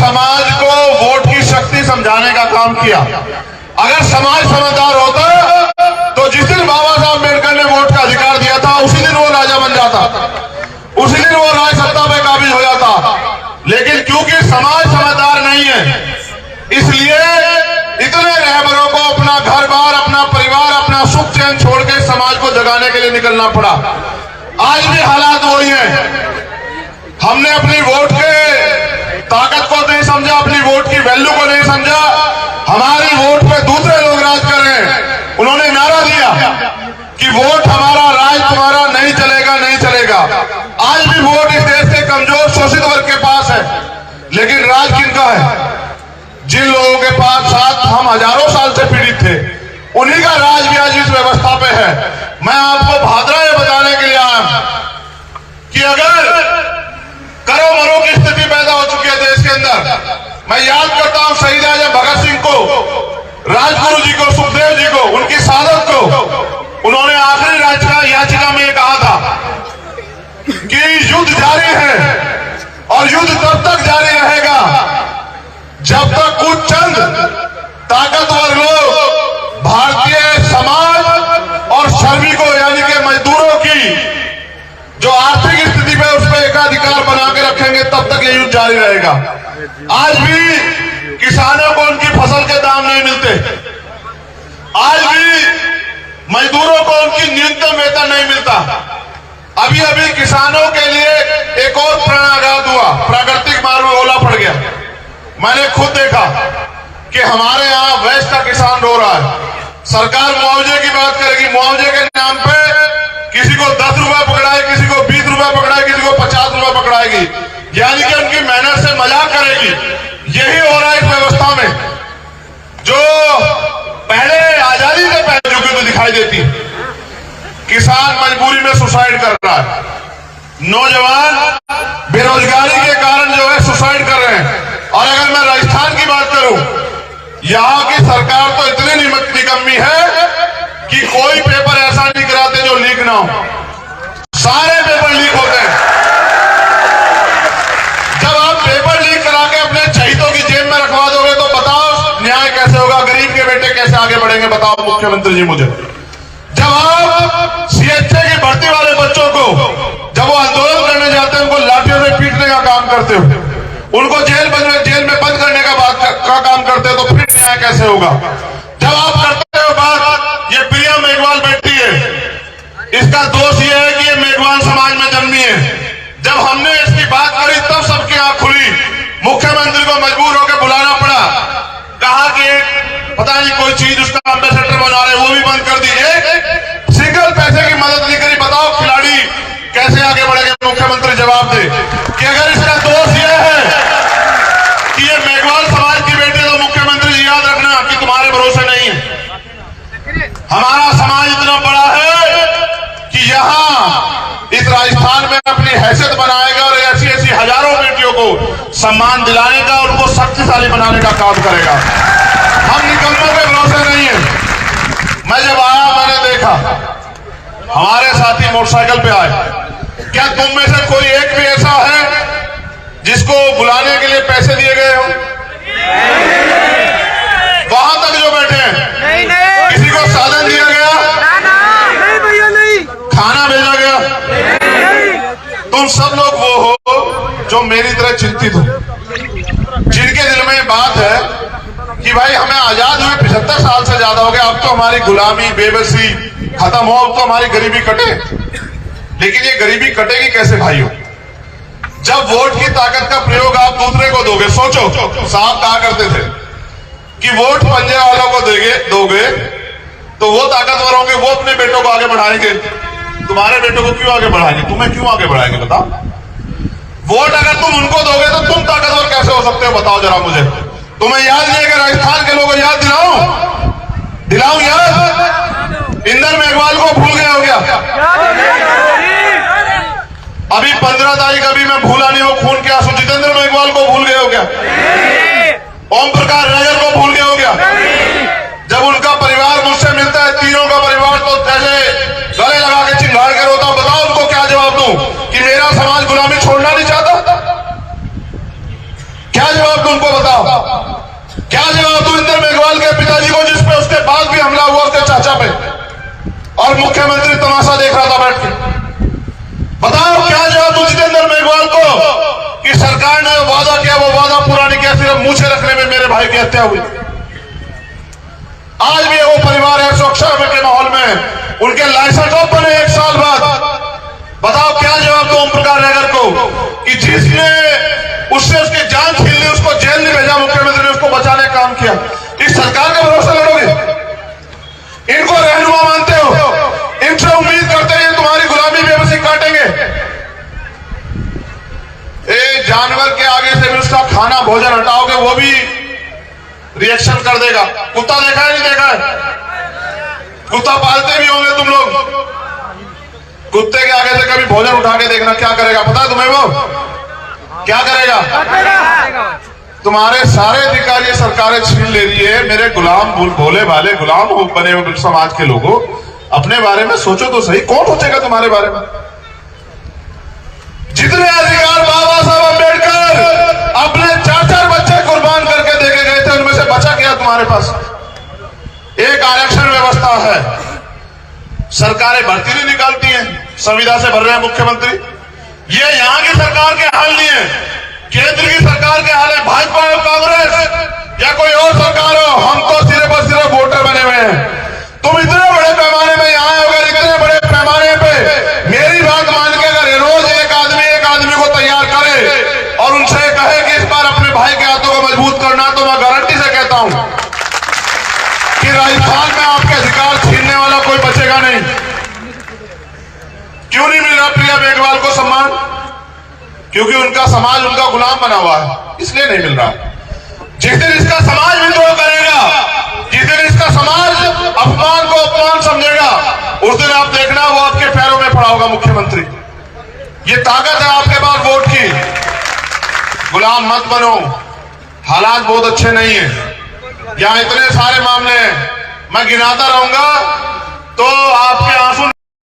समाज को वोट की शक्ति समझाने का काम किया। अगर समाज समझदार होता तो जिस दिन बाबा साहब अम्बेडकर ने वोट का अधिकार दिया था उसी दिन वो राजा बन जाता, उसी दिन वो राज सत्ता पे काबिज हो जाता। लेकिन क्योंकि समाज समझदार नहीं है, इसलिए इतने रहबरों को अपना घर बार, अपना परिवार, अपना सुख चैन छोड़ के समाज को जगाने के लिए निकलना पड़ा। आज भी हालात वही है। हमने अपनी वोट के ताकत को नहीं समझा, अपनी वोट की वैल्यू को नहीं समझा। हमारी वोट पे दूसरे लोग राज कर रहे हैं। उन्होंने नारा दिया कि वोट हमारा, राज तुम्हारा, नहीं चलेगा, नहीं चलेगा। आज भी वोट इस देश के कमजोर शोषित वर्ग के पास है, लेकिन राज किनका है? जिन लोगों के पास साथ हम हजारों साल से पीड़ित थे, उन्हीं का राज भी आज इस व्यवस्था पे है। मैं आपको भादरा ये बताने के लिए आया कि अगर करो मरो की स्थिति पैदा हो चुकी है देश के अंदर। मैं याद करता हूं शहीद आजम भगत सिंह को, राजगुरु जी को, सुखदेव जी को, उनकी शहादत को। उन्होंने आखिरी याचिका में कहा था कि युद्ध जारी है और युद्ध तब तक जारी रहेगा जब तक कुछ चंद ताकतवर लोग भारतीय समाज और श्रमिकों यानी कि मजदूरों की जो आर्थिक स्थिति पे उस पर एकाधिकार बना के रखेंगे, तब तक ये युद्ध जारी रहेगा। आज भी किसानों को उनकी फसल के दाम नहीं मिलते, आज भी मजदूरों को उनकी न्यूनतम वेतन नहीं मिलता। अभी अभी किसानों के लिए एक और प्राणाघात हुआ, प्राकृतिक मार्ग में ओला पड़ गया। मैंने खुद देखा कि हमारे यहाँ वैश्य का किसान रो रहा है। सरकार मुआवजे की बात करेगी, मुआवजे के नाम पे किसी को 10 रुपए पकड़ाए, किसी को 20 रुपए पकड़ाए, किसी को 50 रुपए पकड़ाएगी, यानी कि उनकी मेहनत से मजाक करेगी। यही हो रहा है इस व्यवस्था में, जो पहले आजादी से पहले जो तो दिखाई देती। किसान मजबूरी में सुसाइड कर रहा है, नौजवान बेरोजगारी के कारण जो है सुसाइड कर रहे हैं। और अगर मैं राजस्थान की बात करूं, यहां की सरकार तो इतनी निकम्मी है कि कोई पेपर ऐसा नहीं कराते जो लीक ना हो। सारे पेपर लीक होते हैं। जब आप पेपर लीक करा के अपने चहितों की जेब में रखवा दोगे तो बताओ न्याय कैसे होगा, गरीब के बेटे कैसे आगे बढ़ेंगे? बताओ मुख्यमंत्री जी मुझे। जब आप सीएचए की भर्ती वाले बच्चों को जब वो आंदोलन करने जाते हैं, उनको लाठियों से पीटने का काम करते हो, उनको जेल में बंद करने का काम करते हो, तो फिर न्याय कैसे होगा? जब आप करते हो बात, ये प्रिया मेघवाल बेटी है, इसका दोष ये है कि ये मेघवाल समाज में जन्मी है। जब हमने इसकी बात करी तब सबकी आंख खुली। मुख्यमंत्री को मजबूर होकर बुलाना पड़ा, कहा कि पता नहीं कोई चीज उसका एम्बेसडर बना रहे, वो भी बंद कर दी। एक सिंगल पैसे की मदद नहीं करी। बताओ खिलाड़ी कैसे आगे बढ़ेंगे? मुख्यमंत्री जवाब दे कि अगर इसका दोष यह है कि ये मेघवाल समाज की बेटी, तो मुख्यमंत्री जी याद रखना कि तुम्हारे भरोसे नहीं है। हमारा समाज इतना बड़ा है कि यहाँ इस राजस्थान में अपनी हैसियत बनाएगा और ऐसी ऐसी हजारों बेटियों को सम्मान दिलाने का, उनको शक्तिशाली बनाने का काम करेगा। हम निकम्मों के भरोसे नहीं है। मैं जब आया मैंने देखा हमारे साथी मोटरसाइकिल पे आए। क्या तुम में से कोई एक भी ऐसा है जिसको बुलाने के लिए पैसे दिए गए हो? वहां तक जो बैठे हैं, किसी को साधन दिया गया? नहीं भैया, नहीं। खाना भेजा गया? तुम सब लोग वो हो जो मेरी तरह चिंतित हो, जिनके दिल में बात है कि भाई हमें आजाद हुए 75 साल से ज्यादा हो गया, अब तो हमारी गुलामी बेबसी खत्म हो, अब तो हमारी गरीबी कटे। लेकिन ये गरीबी कटेगी कैसे भाइयों? जब वोट की ताकत का प्रयोग आप दूसरे को दोगे। सोचो, साहब कहा करते थे कि वोट पंजे वालों को दोगे तो वो ताकतवर होंगे, वो अपने बेटों को आगे बढ़ाएंगे। तुम्हारे बेटों को क्यों आगे बढ़ाएंगे? तुम्हें क्यों आगे बढ़ाएंगे? बताओ। वोट अगर तुम उनको दोगे तो तुम ताकतवर कैसे हो सकते हो? बताओ जरा मुझे। तुम्हें याद नहीं है कि राजस्थान के लोगों याद दिलाऊं याद? इंदर मेघवाल को भूल गया हो गया? अभी 15 तारीख अभी मैं भूला नहीं, वो खून के आंसू जितेंद्र मेघवाल को भूल गए हो क्या? ओम प्रकाश नगर को भूल गए हो क्या? जब उनका परिवार मुझसे मिलता है, तीनों का परिवार, तो जैसे गले लगा के चिंगाड़ के रोता। बताओ उनको क्या जवाब दूं कि मेरा समाज गुलामी छोड़ना नहीं चाहता? क्या जवाब दूं उनको? बताओ क्या जवाब दूं इंदर मेघवाल के पिताजी को, जिसपे उसके बाद भी हमला हुआ उसके चाचा पे, और मुख्यमंत्री तमाशा देख रहा था बैठ के। बताओ क्या जवाब दूं जितेंद्र मेघवाल को कि सरकार ने वादा किया वो वादा पूरा नहीं किया, सिर्फ मूछे रखने में मेरे भाई की हत्या हुई। आज भी वो परिवार है सुरक्षा के माहौल में, उनके लाइसेंस ऑफ बने 1 साल बाद। बताओ क्या जवाब दो ओम प्रकाश नगर को कि जिसने उससे उसकी जान छीन ली, उसको जेल नहीं भेजा, मुख्यमंत्री ने उसको बचाने का काम किया। इस सरकार का भरोसा लड़ोगे? इनको रहनुमा मानते हो, इनसे उम्मीद करते हैं तुम्हारी गुलामी बेबसी काटेंगे। जानवर के आगे से भी उसका खाना भोजन हटाओगे वो भी रिएक्शन कर देगा। कुत्ता देखा है नहीं देखा है? कुत्ता पालते भी होंगे तुम लोग। कुत्ते के आगे से कभी भोजन उठा के देखना क्या करेगा, पता है तुम्हें वो क्या करेगा? तुम्हारे सारे अधिकार ये सरकारें छीन ले रही है। मेरे गुलाम भोले भाले गुलाम बने हुए समाज के लोगों, अपने बारे में सोचो तो सही। कौन सोचेगा तुम्हारे बारे में? जितने अधिकार बाबा साहब अम्बेडकर अपने 4-4 बच्चे कुर्बान करके देके गए थे, उनमें से बचा क्या तुम्हारे पास? एक आरक्षण व्यवस्था है, सरकारें भर्ती नहीं निकालती हैं, संविदा से भर रहे हैं मुख्यमंत्री। ये यहाँ की सरकार के हाल नहीं है, केंद्र की सरकार के हाल है। भाजपा और कांग्रेस या कोई और सरकार हो, हम तो सिर्फ और सिर्फ वोटर बने हुए हैं। तुम इतने बड़े पैमाने में यहाँ आए, अगर इतने बड़े पैमाने पे मेरी बात मान के अगर रोज एक आदमी को तैयार करे और उनसे कहे कि इस बार अपने भाई के हाथों को मजबूत करना, तो मैं गारंटी से कहता हूं कि राजस्थान में आपके अधिकार छीनने वाला कोई बचेगा नहीं। क्यों नहीं मिल रहा प्रिया मेघवाल को सम्मान? क्योंकि उनका समाज उनका गुलाम बना हुआ है, इसलिए नहीं मिल रहा। जिस दिन इसका समाज विद्रोह करेगा, जिस दिन इसका समाज अपमान को अपमान समझेगा, उस दिन आप देखना वो आपके पैरों में पड़ा होगा मुख्यमंत्री। ये ताकत है आपके पास वोट की। गुलाम मत बनो, हालात बहुत अच्छे नहीं है। यहां इतने सारे मामले हैं, मैं गिनाता रहूंगा तो आपके आंसू